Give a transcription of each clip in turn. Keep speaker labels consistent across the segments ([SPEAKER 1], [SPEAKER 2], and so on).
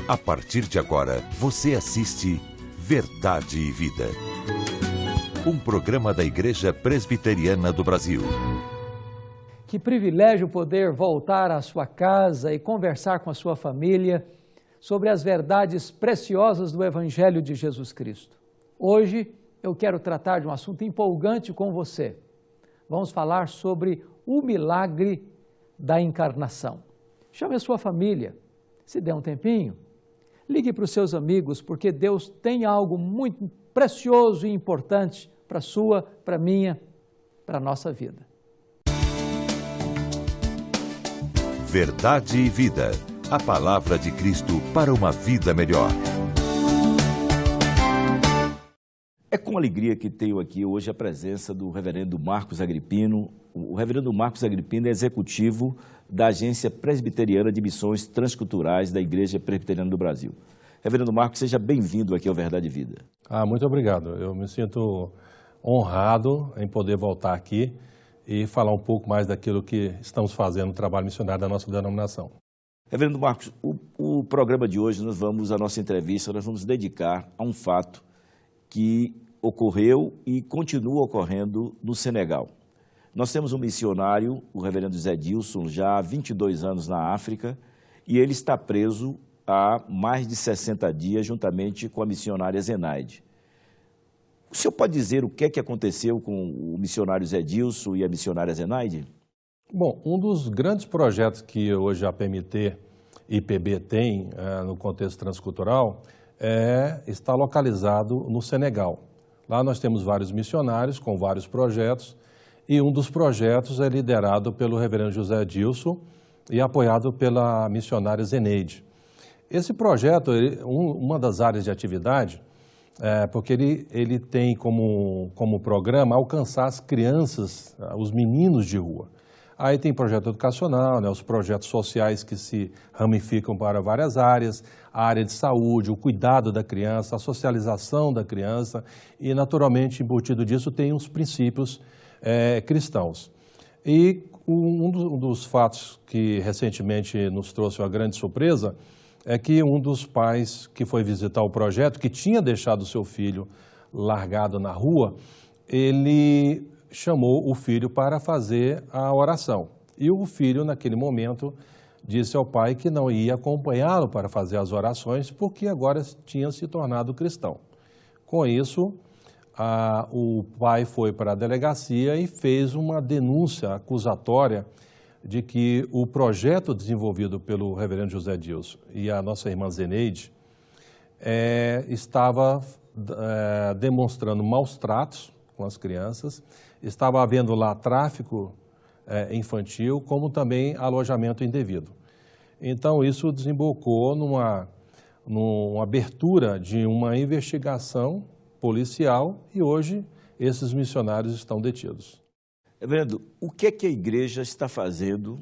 [SPEAKER 1] A partir de agora, você assiste Verdade e Vida. Um programa da Igreja Presbiteriana do Brasil.
[SPEAKER 2] Que privilégio poder voltar à sua casa e conversar com a sua família sobre as verdades preciosas do Evangelho de Jesus Cristo. Hoje eu quero tratar de um assunto empolgante com você. Vamos falar sobre o milagre da encarnação. Chame a sua família, se der um tempinho. Ligue para os seus amigos, porque Deus tem algo muito precioso e importante para a sua, para a minha, para a nossa vida.
[SPEAKER 1] Verdade e Vida. A palavra de Cristo para uma vida melhor.
[SPEAKER 3] É com alegria que tenho aqui hoje a presença do reverendo Marcos Agripino. O reverendo Marcos Agripino é executivo da Agência Presbiteriana de Missões Transculturais da Igreja Presbiteriana do Brasil. Reverendo Marcos, seja bem-vindo aqui ao Verdade e Vida.
[SPEAKER 4] Muito obrigado. Eu me sinto honrado em poder voltar aqui e falar um pouco mais daquilo que estamos fazendo no trabalho missionário da nossa denominação.
[SPEAKER 3] Reverendo Marcos, o programa de hoje, a nossa entrevista, nós vamos dedicar a um fato que ocorreu e continua ocorrendo no Senegal. Nós temos um missionário, o reverendo Zé Dilson, já há 22 anos na África, e ele está preso há mais de 60 dias, juntamente com a missionária Zenaide. O senhor pode dizer o que é que aconteceu com o missionário Zé Dilson e a missionária Zenaide?
[SPEAKER 4] Bom, um dos grandes projetos que hoje a PMT e IPB tem no contexto transcultural está localizado no Senegal. Lá nós temos vários missionários com vários projetos e um dos projetos é liderado pelo reverendo José Dilson e apoiado pela missionária Zenaide. Esse projeto, uma das áreas de atividade, porque ele tem como programa alcançar as crianças, os meninos de rua. Aí tem projeto educacional, os projetos sociais que se ramificam para várias áreas, a área de saúde, o cuidado da criança, a socialização da criança e, naturalmente, embutido disso, tem os princípios cristãos. E um dos fatos que recentemente nos trouxe uma grande surpresa é que um dos pais que foi visitar o projeto, que tinha deixado seu filho largado na rua, ele chamou o filho para fazer a oração. E o filho, naquele momento, disse ao pai que não ia acompanhá-lo para fazer as orações, porque agora tinha se tornado cristão. Com isso, o pai foi para a delegacia e fez uma denúncia acusatória de que o projeto desenvolvido pelo reverendo José Dilson e a nossa irmã Zenaide estava demonstrando maus tratos com as crianças, estava havendo lá tráfico infantil, como também alojamento indevido. Então, isso desembocou numa abertura de uma investigação policial e hoje esses missionários estão detidos.
[SPEAKER 3] Reverendo, o que é que a igreja está fazendo,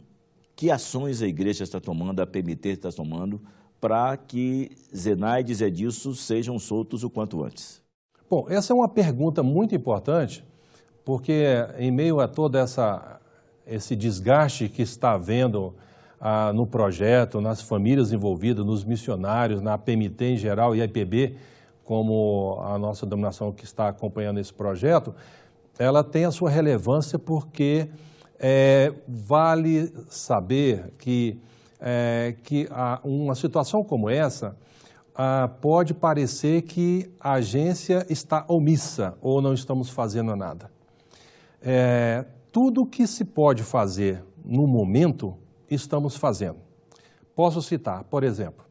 [SPEAKER 3] que ações a igreja está tomando, a PMT está tomando, para que Zenaide e Zé Dilson sejam soltos o quanto antes?
[SPEAKER 4] Bom, essa é uma pergunta muito importante, porque em meio a todo esse desgaste que está havendo no projeto, nas famílias envolvidas, nos missionários, na PMT em geral e a IPB, como a nossa denominação que está acompanhando esse projeto, ela tem a sua relevância porque vale saber que uma situação como essa pode parecer que a agência está omissa ou não estamos fazendo nada. Tudo que se pode fazer no momento, estamos fazendo. Posso citar, por exemplo,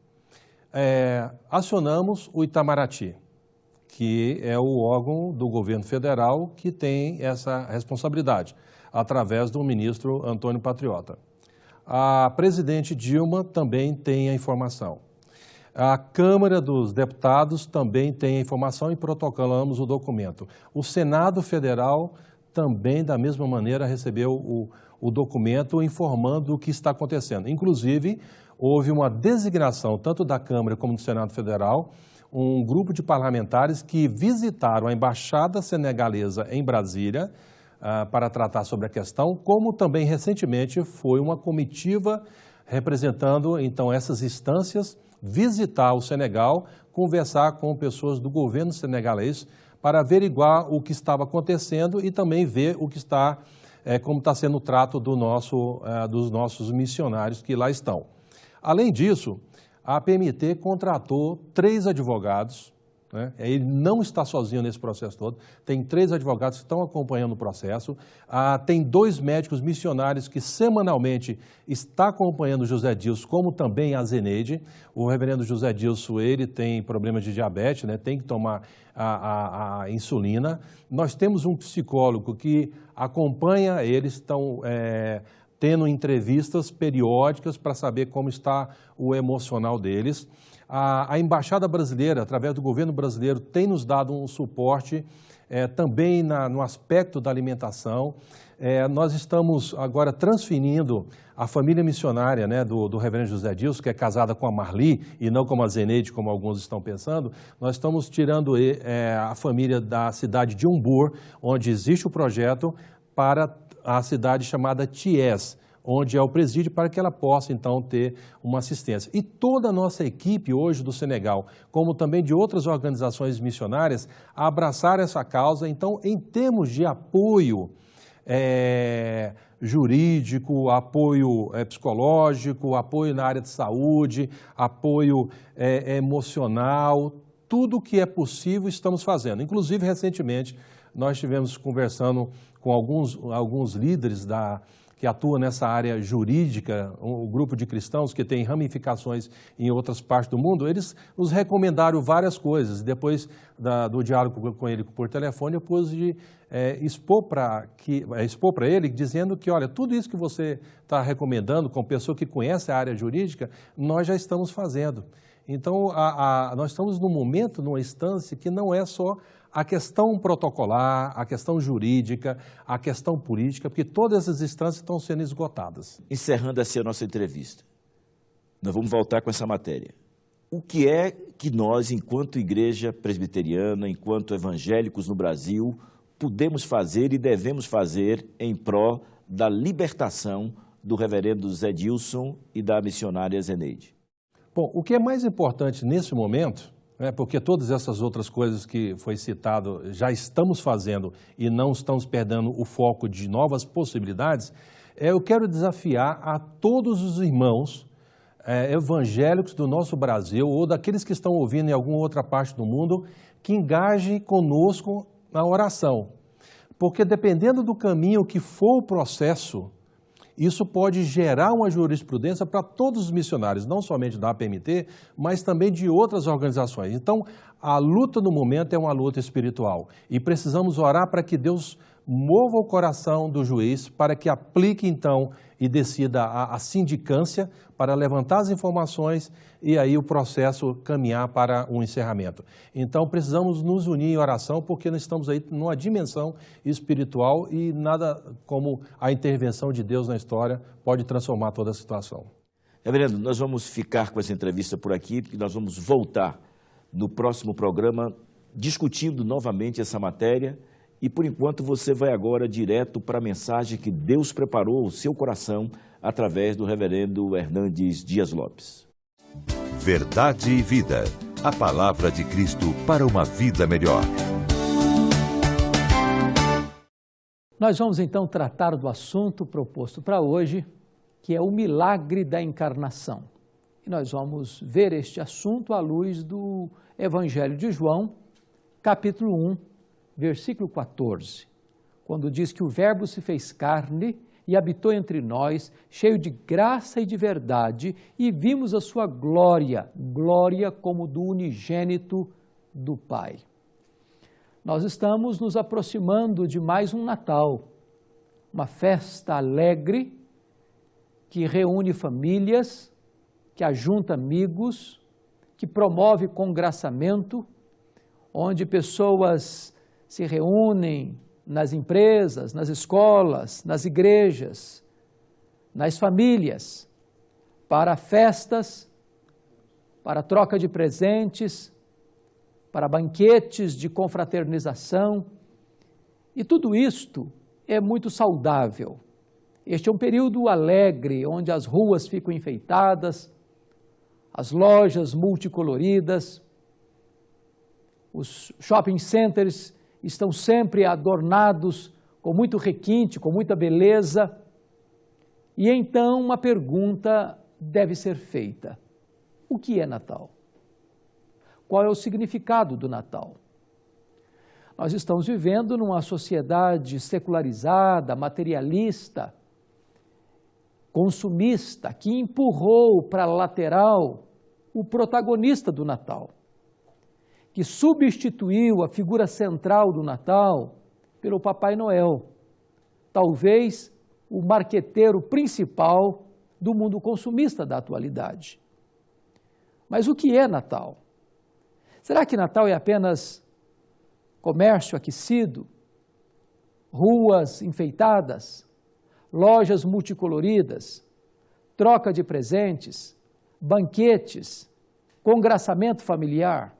[SPEAKER 4] acionamos o Itamaraty, que é o órgão do governo federal que tem essa responsabilidade, através do ministro Antônio Patriota. A presidente Dilma também tem a informação. A Câmara dos Deputados também tem a informação e protocolamos o documento. O Senado Federal também, da mesma maneira, recebeu o documento informando o que está acontecendo. Inclusive, houve uma designação, tanto da Câmara como do Senado Federal, um grupo de parlamentares que visitaram a Embaixada Senegalesa em Brasília para tratar sobre a questão, como também recentemente foi uma comitiva representando então essas instâncias visitar o Senegal, conversar com pessoas do governo senegalês para averiguar o que estava acontecendo e também ver o que está, como está sendo o trato dos nossos missionários que lá estão. Além disso, a APMT contratou 3 advogados, né? Ele não está sozinho nesse processo todo, tem 3 advogados que estão acompanhando o processo, tem 2 médicos missionários que semanalmente estão acompanhando o José Dilson, como também a Zeneide. O reverendo José Dilson, ele tem problemas de diabetes, né? Tem que tomar a insulina. Nós temos um psicólogo que acompanha eles, estão tendo entrevistas periódicas para saber como está o emocional deles. A Embaixada Brasileira, através do governo brasileiro, tem nos dado um suporte também no aspecto da alimentação. Nós estamos agora transferindo a família missionária, né, do reverendo José Dilson, que é casada com a Marli e não com a Zeneide, como alguns estão pensando. Nós estamos tirando a família da cidade de Umbur, onde existe o projeto, para a cidade chamada Thiès, onde é o presídio, para que ela possa, então, ter uma assistência. E toda a nossa equipe hoje do Senegal, como também de outras organizações missionárias, abraçaram essa causa. Então, em termos de apoio jurídico, apoio psicológico, apoio na área de saúde, apoio emocional, tudo que é possível estamos fazendo. Inclusive, recentemente, nós estivemos conversando com alguns líderes que atuam nessa área jurídica, um grupo de cristãos que tem ramificações em outras partes do mundo. Eles nos recomendaram várias coisas. Depois do diálogo com ele por telefone, eu pude expor para ele, dizendo que, olha, tudo isso que você está recomendando, com pessoa que conhece a área jurídica, nós já estamos fazendo. Então, nós estamos num momento, numa instância que não é só a questão protocolar, a questão jurídica, a questão política, porque todas essas instâncias estão sendo esgotadas.
[SPEAKER 3] Encerrando assim a nossa entrevista, nós vamos voltar com essa matéria. O que é que nós, enquanto igreja presbiteriana, enquanto evangélicos no Brasil, podemos fazer e devemos fazer em pró da libertação do reverendo Zé Dilson e da missionária Zeneide?
[SPEAKER 4] Bom, o que é mais importante nesse momento, porque todas essas outras coisas que foi citado já estamos fazendo e não estamos perdendo o foco de novas possibilidades, eu quero desafiar a todos os irmãos evangélicos do nosso Brasil ou daqueles que estão ouvindo em alguma outra parte do mundo, que engajem conosco na oração. Porque dependendo do caminho que for o processo, isso pode gerar uma jurisprudência para todos os missionários, não somente da APMT, mas também de outras organizações. Então, a luta no momento é uma luta espiritual e precisamos orar para que Deus mova o coração do juiz para que aplique, então, e decida a sindicância para levantar as informações e aí o processo caminhar para um encerramento. Então, precisamos nos unir em oração porque nós estamos aí numa dimensão espiritual e nada como a intervenção de Deus na história pode transformar toda a situação.
[SPEAKER 3] Reverendo, nós vamos ficar com essa entrevista por aqui e nós vamos voltar no próximo programa discutindo novamente essa matéria. E, por enquanto, você vai agora direto para a mensagem que Deus preparou ao seu coração através do reverendo Hernandes Dias Lopes.
[SPEAKER 1] Verdade e vida. A palavra de Cristo para uma vida melhor.
[SPEAKER 2] Nós vamos, então, tratar do assunto proposto para hoje, que é o milagre da encarnação. E nós vamos ver este assunto à luz do Evangelho de João, capítulo 1, versículo 14, quando diz que o Verbo se fez carne e habitou entre nós, cheio de graça e de verdade, e vimos a sua glória, glória como do unigênito do Pai. Nós estamos nos aproximando de mais um Natal, uma festa alegre que reúne famílias, que ajunta amigos, que promove congraçamento, onde pessoas se reúnem nas empresas, nas escolas, nas igrejas, nas famílias, para festas, para troca de presentes, para banquetes de confraternização. E tudo isto é muito saudável. Este é um período alegre, onde as ruas ficam enfeitadas, as lojas multicoloridas, os shopping centers estão sempre adornados com muito requinte, com muita beleza. E então uma pergunta deve ser feita: o que é Natal? Qual é o significado do Natal? Nós estamos vivendo numa sociedade secularizada, materialista, consumista, que empurrou para a lateral o protagonista do Natal, que substituiu a figura central do Natal pelo Papai Noel, talvez o marqueteiro principal do mundo consumista da atualidade. Mas o que é Natal? Será que Natal é apenas comércio aquecido, ruas enfeitadas, lojas multicoloridas, troca de presentes, banquetes, congraçamento familiar?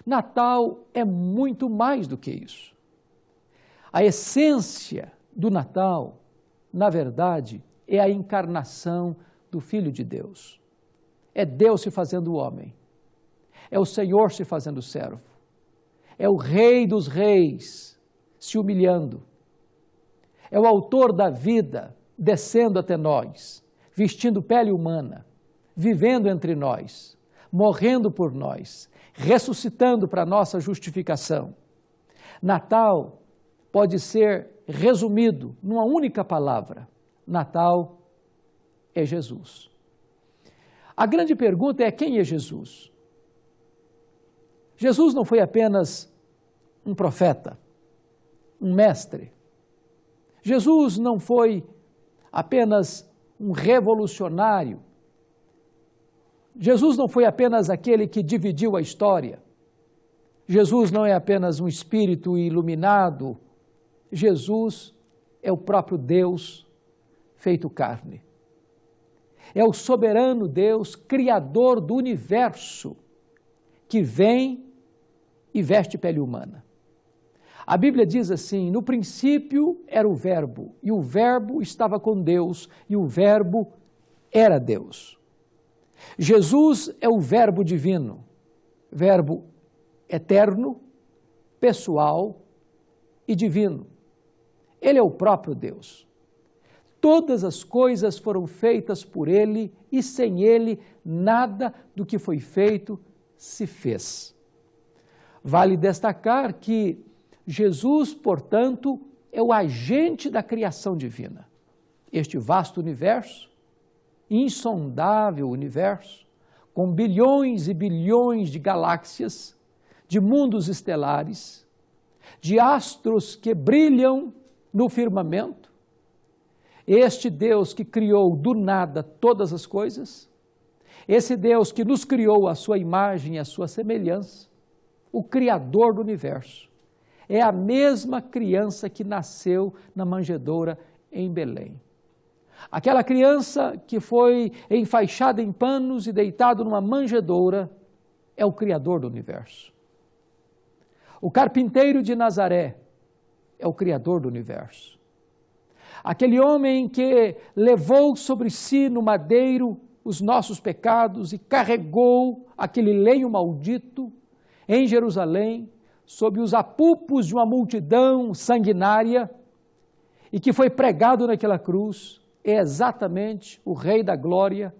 [SPEAKER 2] Natal é muito mais do que isso. A essência do Natal, na verdade, é a encarnação do Filho de Deus. É Deus se fazendo homem. É o Senhor se fazendo servo. É o Rei dos Reis se humilhando. É o autor da vida descendo até nós, vestindo pele humana, vivendo entre nós, morrendo por nós, ressuscitando para nossa justificação. Natal pode ser resumido numa única palavra: Natal é Jesus. A grande pergunta é: quem é Jesus? Jesus não foi apenas um profeta, um mestre. Jesus não foi apenas um revolucionário. Jesus não foi apenas aquele que dividiu a história. Jesus não é apenas um espírito iluminado. Jesus é o próprio Deus feito carne. É o soberano Deus, criador do universo, que vem e veste pele humana. A Bíblia diz assim: no princípio era o Verbo, e o Verbo estava com Deus, e o Verbo era Deus. Jesus é o Verbo divino, Verbo eterno, pessoal e divino. Ele é o próprio Deus. Todas as coisas foram feitas por Ele, e sem Ele nada do que foi feito se fez. Vale destacar que Jesus, portanto, é o agente da criação divina. Este vasto universo, insondável universo, com bilhões e bilhões de galáxias, de mundos estelares, de astros que brilham no firmamento, este Deus que criou do nada todas as coisas, esse Deus que nos criou à sua imagem e à sua semelhança, o Criador do universo, é a mesma criança que nasceu na manjedoura em Belém. Aquela criança que foi enfaixada em panos e deitado numa manjedoura é o Criador do universo. O carpinteiro de Nazaré é o Criador do universo. Aquele homem que levou sobre si no madeiro os nossos pecados e carregou aquele lenho maldito em Jerusalém, sob os apupos de uma multidão sanguinária, e que foi pregado naquela cruz, é exatamente o Rei da Glória,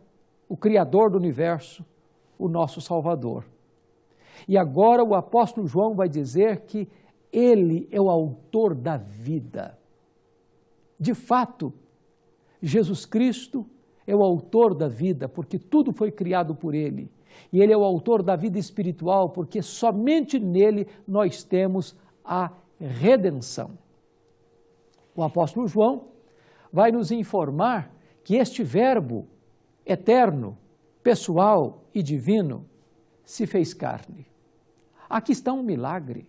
[SPEAKER 2] o Criador do universo, o nosso Salvador. E agora o apóstolo João vai dizer que ele é o autor da vida. De fato, Jesus Cristo é o autor da vida, porque tudo foi criado por ele. E ele é o autor da vida espiritual, porque somente nele nós temos a redenção. O apóstolo João vai nos informar que este Verbo eterno, pessoal e divino se fez carne. Aqui está um milagre,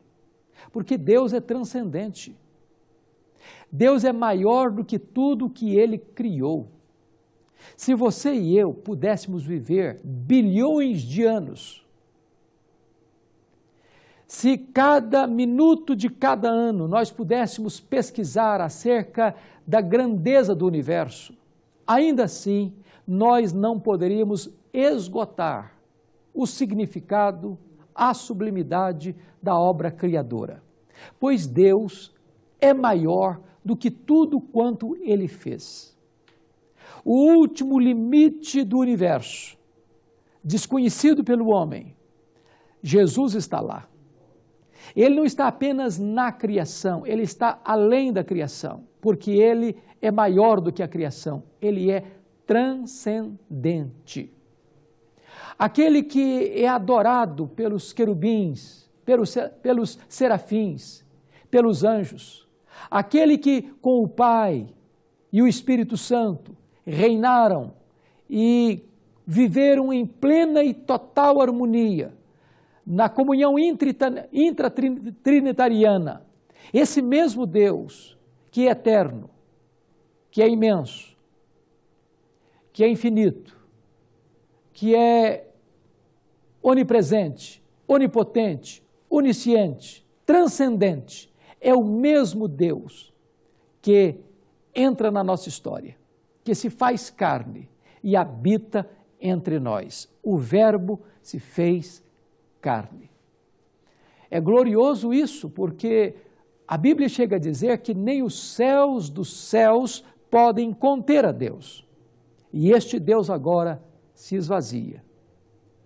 [SPEAKER 2] porque Deus é transcendente. Deus é maior do que tudo que Ele criou. Se você e eu pudéssemos viver bilhões de anos, se cada minuto de cada ano nós pudéssemos pesquisar acerca da grandeza do universo, ainda assim nós não poderíamos esgotar o significado, a sublimidade da obra criadora, pois Deus é maior do que tudo quanto Ele fez. O último limite do universo, desconhecido pelo homem, Jesus está lá. Ele não está apenas na criação, Ele está além da criação, porque Ele é maior do que a criação, Ele é transcendente. Aquele que é adorado pelos querubins, pelos serafins, pelos anjos, aquele que com o Pai e o Espírito Santo reinaram e viveram em plena e total harmonia, na comunhão intratrinitariana, esse mesmo Deus que é eterno, que é imenso, que é infinito, que é onipresente, onipotente, onisciente, transcendente, é o mesmo Deus que entra na nossa história, que se faz carne e habita entre nós. O Verbo se fez carne. É glorioso isso, porque a Bíblia chega a dizer que nem os céus dos céus podem conter a Deus. E este Deus agora se esvazia,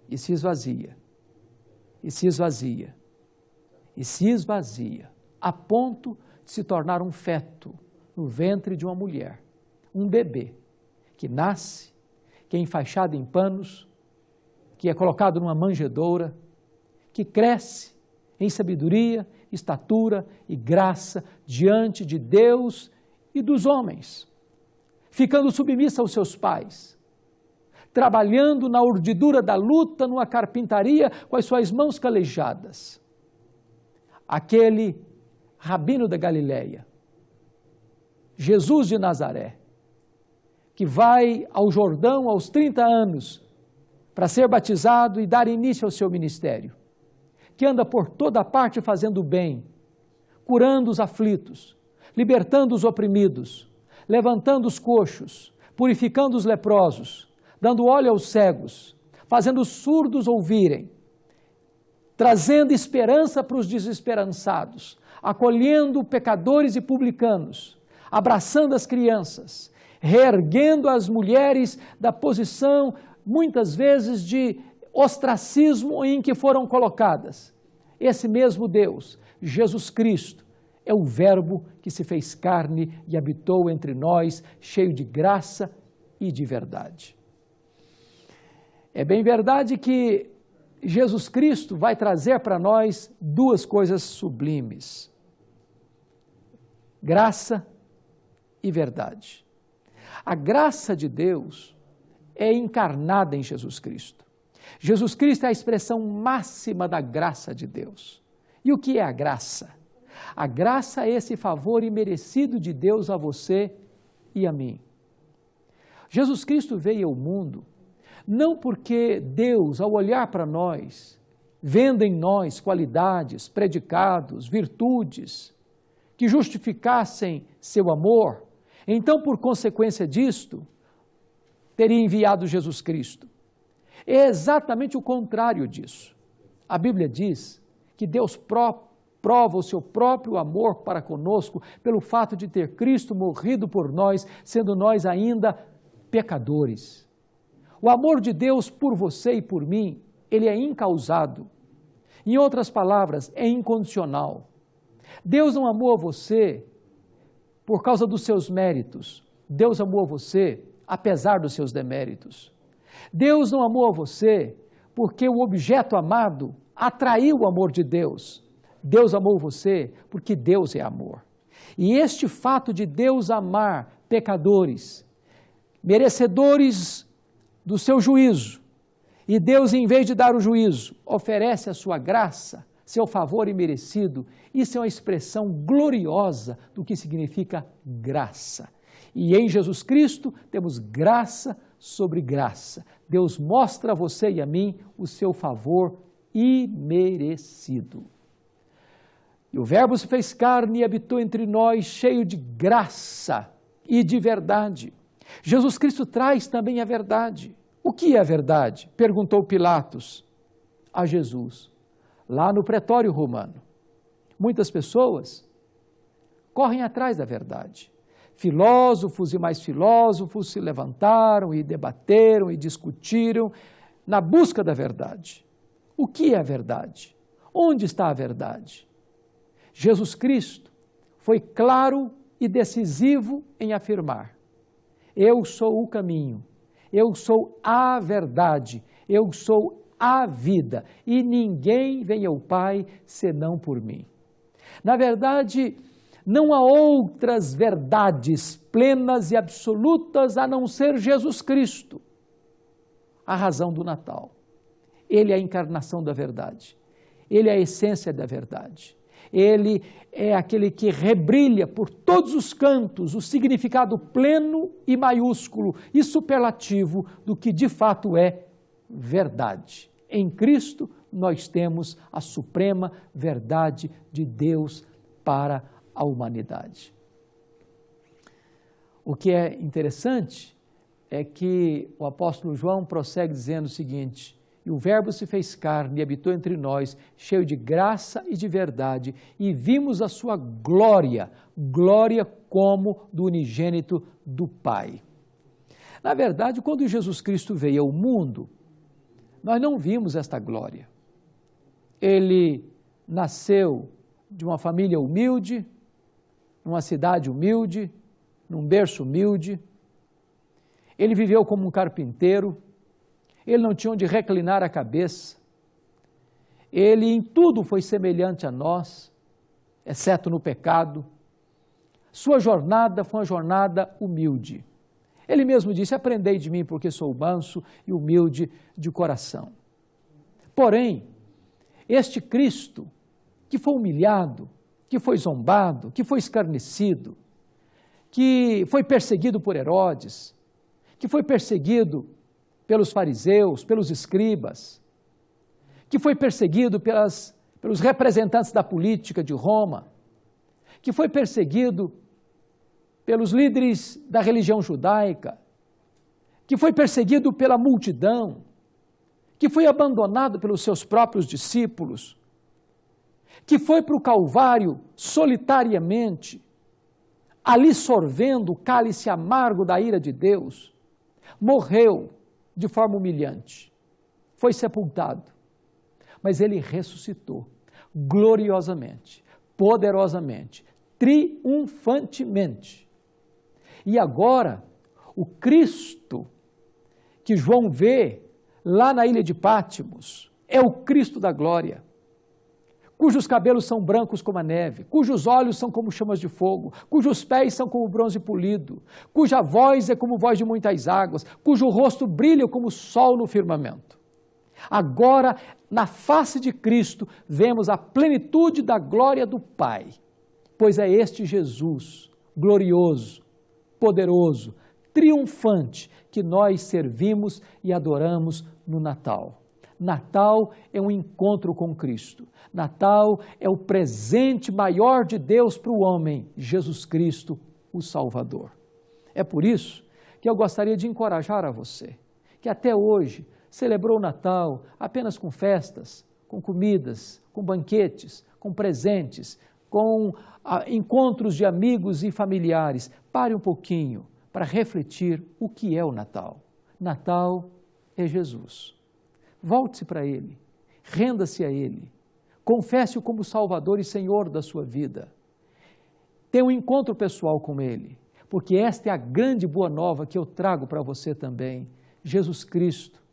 [SPEAKER 2] e se esvazia, e se esvazia, e se esvazia, a ponto de se tornar um feto no ventre de uma mulher, um bebê que nasce, que é enfaixado em panos, que é colocado numa manjedoura, que cresce em sabedoria, estatura e graça diante de Deus e dos homens, ficando submissa aos seus pais, trabalhando na urdidura da luta, numa carpintaria, com as suas mãos calejadas. Aquele rabino da Galileia, Jesus de Nazaré, que vai ao Jordão aos 30 anos para ser batizado e dar início ao seu ministério, que anda por toda parte fazendo bem, curando os aflitos, libertando os oprimidos, levantando os coxos, purificando os leprosos, dando óleo aos cegos, fazendo os surdos ouvirem, trazendo esperança para os desesperançados, acolhendo pecadores e publicanos, abraçando as crianças, reerguendo as mulheres da posição, muitas vezes, de ostracismo em que foram colocadas. Esse mesmo Deus, Jesus Cristo, é o Verbo que se fez carne e habitou entre nós, cheio de graça e de verdade. É bem verdade que Jesus Cristo vai trazer para nós duas coisas sublimes: graça e verdade. A graça de Deus é encarnada em Jesus Cristo. Jesus Cristo é a expressão máxima da graça de Deus. E o que é a graça? A graça é esse favor imerecido de Deus a você e a mim. Jesus Cristo veio ao mundo não porque Deus, ao olhar para nós, vendo em nós qualidades, predicados, virtudes, que justificassem seu amor, então, por consequência disto, teria enviado Jesus Cristo. É exatamente o contrário disso. A Bíblia diz que Deus prova o seu próprio amor para conosco pelo fato de ter Cristo morrido por nós, sendo nós ainda pecadores. O amor de Deus por você e por mim, ele é incausado. Em outras palavras, é incondicional. Deus não amou você por causa dos seus méritos. Deus amou você apesar dos seus deméritos. Deus não amou você porque o objeto amado atraiu o amor de Deus. Deus amou você porque Deus é amor. E este fato de Deus amar pecadores, merecedores do seu juízo, e Deus, em vez de dar o juízo, oferece a sua graça, seu favor imerecido, isso é uma expressão gloriosa do que significa graça. E em Jesus Cristo temos graça sobre graça. Deus mostra a você e a mim o seu favor imerecido. E o Verbo se fez carne e habitou entre nós, cheio de graça e de verdade. Jesus Cristo traz também a verdade. O que é a verdade? Perguntou Pilatos a Jesus, lá no pretório romano. Muitas pessoas correm atrás da verdade. Filósofos e mais filósofos se levantaram e debateram e discutiram na busca da verdade. O que é a verdade? Onde está a verdade? Jesus Cristo foi claro e decisivo em afirmar: eu sou o caminho, eu sou a verdade, eu sou a vida, e ninguém vem ao Pai senão por mim. Na verdade, não há outras verdades plenas e absolutas a não ser Jesus Cristo, a razão do Natal. Ele é a encarnação da verdade, ele é a essência da verdade. Ele é aquele que rebrilha por todos os cantos o significado pleno e maiúsculo e superlativo do que de fato é verdade. Em Cristo nós temos a suprema verdade de Deus para a humanidade. O que é interessante é que o apóstolo João prossegue dizendo o seguinte: e o Verbo se fez carne e habitou entre nós, cheio de graça e de verdade, e vimos a sua glória, glória como do unigênito do Pai. Na verdade, quando Jesus Cristo veio ao mundo, nós não vimos esta glória. Ele nasceu de uma família humilde, numa cidade humilde, num berço humilde. Ele viveu como um carpinteiro. Ele não tinha onde reclinar a cabeça. Ele em tudo foi semelhante a nós, exceto no pecado. Sua jornada foi uma jornada humilde. Ele mesmo disse: aprendei de mim, porque sou manso e humilde de coração. Porém, este Cristo, que foi humilhado, que foi zombado, que foi escarnecido, que foi perseguido por Herodes, que foi perseguido pelos fariseus, pelos escribas, que foi perseguido pelos representantes da política de Roma, que foi perseguido pelos líderes da religião judaica, que foi perseguido pela multidão, que foi abandonado pelos seus próprios discípulos, que foi para o Calvário solitariamente, ali sorvendo o cálice amargo da ira de Deus, morreu de forma humilhante, foi sepultado, mas ele ressuscitou gloriosamente, poderosamente, triunfantemente. E agora, o Cristo que João vê lá na ilha de Pátimos é o Cristo da glória, cujos cabelos são brancos como a neve, cujos olhos são como chamas de fogo, cujos pés são como bronze polido, cuja voz é como voz de muitas águas, cujo rosto brilha como o sol no firmamento. Agora, na face de Cristo, vemos a plenitude da glória do Pai, pois é este Jesus, glorioso, poderoso, triunfante, que nós servimos e adoramos no Natal. Natal é um encontro com Cristo. Natal é o presente maior de Deus para o homem, Jesus Cristo, o Salvador. É por isso que eu gostaria de encorajar a você, que até hoje celebrou o Natal apenas com festas, com comidas, com banquetes, com presentes, com encontros de amigos e familiares. Pare um pouquinho para refletir o que é o Natal. Natal é Jesus. Volte-se para Ele, renda-se a Ele, confesse-o como Salvador e Senhor da sua vida. Tenha um encontro pessoal com Ele, porque esta é a grande boa nova que eu trago para você também. Jesus Cristo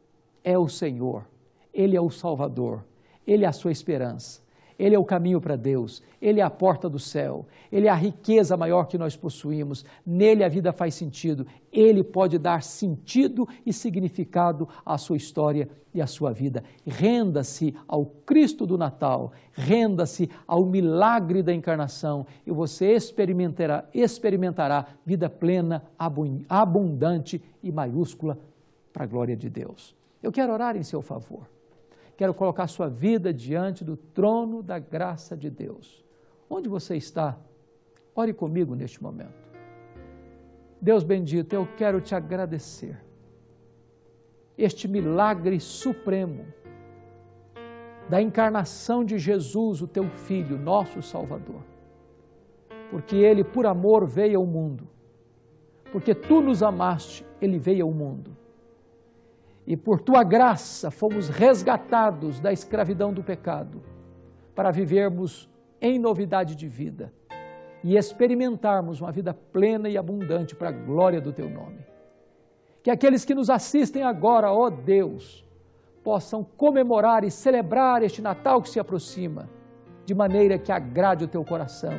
[SPEAKER 2] é o Senhor, Ele é o Salvador, Ele é a sua esperança, Ele é o caminho para Deus, Ele é a porta do céu, Ele é a riqueza maior que nós possuímos, nele a vida faz sentido, Ele pode dar sentido e significado à sua história e à sua vida. Renda-se ao Cristo do Natal, renda-se ao milagre da encarnação e você experimentará vida plena, abundante e maiúscula para a glória de Deus. Eu quero orar em seu favor. Quero colocar sua vida diante do trono da graça de Deus. Onde você está? Ore comigo neste momento. Deus bendito, eu quero te agradecer este milagre supremo da encarnação de Jesus, o teu Filho, nosso Salvador. Porque Ele, por amor, veio ao mundo. Porque Tu nos amaste, Ele veio ao mundo. E por Tua graça fomos resgatados da escravidão do pecado, para vivermos em novidade de vida e experimentarmos uma vida plena e abundante para a glória do Teu nome. Que aqueles que nos assistem agora, ó Deus, possam comemorar e celebrar este Natal que se aproxima, de maneira que agrade o Teu coração,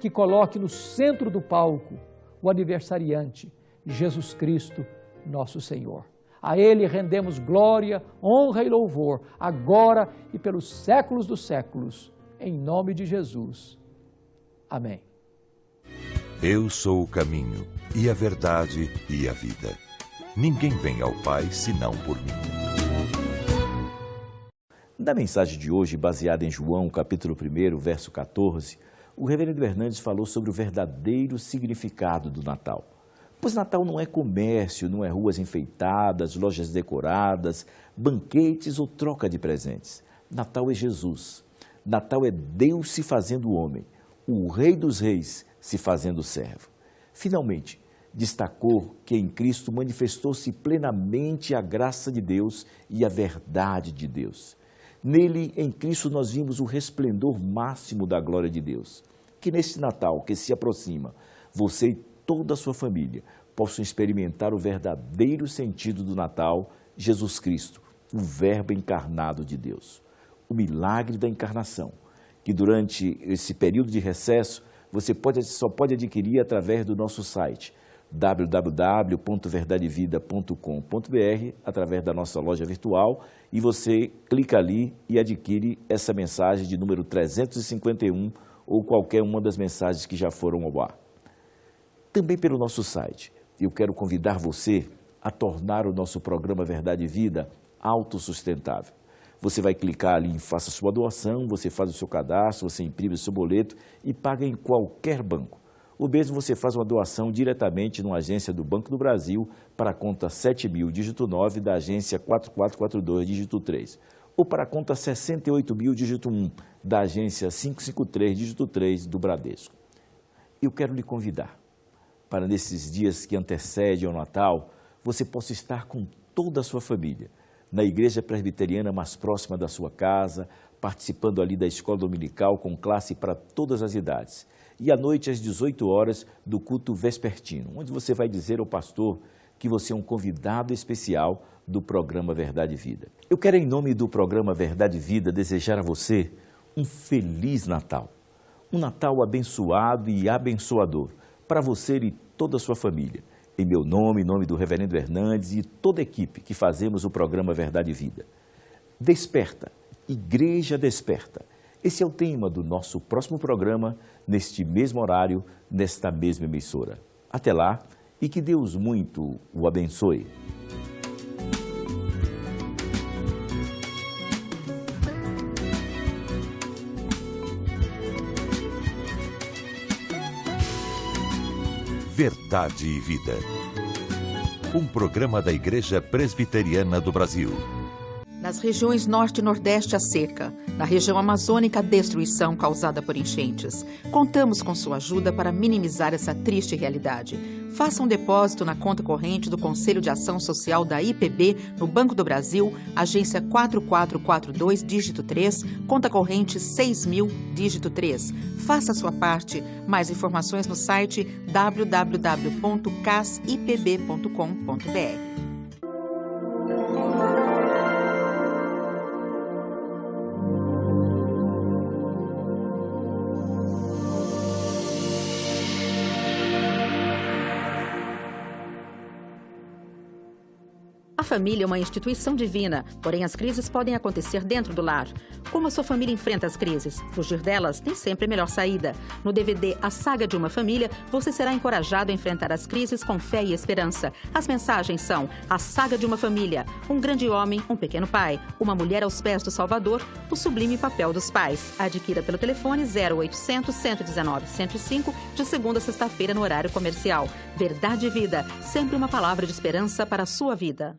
[SPEAKER 2] que coloque no centro do palco o aniversariante, Jesus Cristo, nosso Senhor. A Ele rendemos glória, honra e louvor, agora e pelos séculos dos séculos, em nome de Jesus. Amém.
[SPEAKER 1] Eu sou o caminho, e a verdade, e a vida. Ninguém vem ao Pai, senão por mim.
[SPEAKER 3] Na mensagem de hoje, baseada em João, capítulo 1, verso 14, o reverendo Hernandes falou sobre o verdadeiro significado do Natal. Pois Natal não é comércio, não é ruas enfeitadas, lojas decoradas, banquetes ou troca de presentes. Natal é Jesus. Natal é Deus se fazendo homem, o Rei dos Reis se fazendo servo. Finalmente, destacou que em Cristo manifestou-se plenamente a graça de Deus e a verdade de Deus. Nele, em Cristo, nós vimos o resplendor máximo da glória de Deus. Que neste Natal que se aproxima, você e toda a sua família possam experimentar o verdadeiro sentido do Natal, Jesus Cristo, o Verbo encarnado de Deus. O milagre da encarnação, que durante esse período de recesso, você só pode adquirir através do nosso site, www.verdadevida.com.br, através da nossa loja virtual, e você clica ali e adquire essa mensagem de número 351 ou qualquer uma das mensagens que já foram ao ar. Também pelo nosso site, eu quero convidar você a tornar o nosso programa Verdade e Vida autossustentável. Você vai clicar ali em Faça Sua Doação, você faz o seu cadastro, você imprime o seu boleto e paga em qualquer banco. Ou mesmo você faz uma doação diretamente numa agência do Banco do Brasil para a conta 7.000, dígito 9, da agência 4442, dígito 3. Ou para a conta 68.000, dígito 1, da agência 553, dígito 3, do Bradesco. Eu quero lhe convidar para, nesses dias que antecedem ao Natal, você possa estar com toda a sua família, na igreja presbiteriana mais próxima da sua casa, participando ali da escola dominical com classe para todas as idades. E à noite, às 18 horas, do culto vespertino, onde você vai dizer ao pastor que você é um convidado especial do programa Verdade e Vida. Eu quero, em nome do programa Verdade e Vida, desejar a você um Feliz Natal. Um Natal abençoado e abençoador para você e toda a sua família. Em meu nome, em nome do reverendo Hernandes e toda a equipe que fazemos o programa Verdade e Vida. Desperta, Igreja Desperta. Esse é o tema do nosso próximo programa, neste mesmo horário, nesta mesma emissora. Até lá e que Deus muito o abençoe.
[SPEAKER 1] Verdade e Vida. Um programa da Igreja Presbiteriana do Brasil.
[SPEAKER 5] Nas regiões Norte e Nordeste, a seca. Na região amazônica, a destruição causada por enchentes. Contamos com sua ajuda para minimizar essa triste realidade. Faça um depósito na conta corrente do Conselho de Ação Social da IPB, no Banco do Brasil, agência 4442, dígito 3, conta corrente 6.000, dígito 3. Faça a sua parte. Mais informações no site www.casipb.com.br. A família é uma instituição divina, porém as crises podem acontecer dentro do lar. Como a sua família enfrenta as crises? Fugir delas nem sempre é a melhor saída. No DVD A Saga de uma Família, você será encorajado a enfrentar as crises com fé e esperança. As mensagens são A Saga de uma Família, um grande homem, um pequeno pai, uma mulher aos pés do Salvador, o sublime papel dos pais. Adquira pelo telefone 0800 119 105, de segunda a sexta-feira no horário comercial. Verdade e Vida, sempre uma palavra de esperança para a sua vida.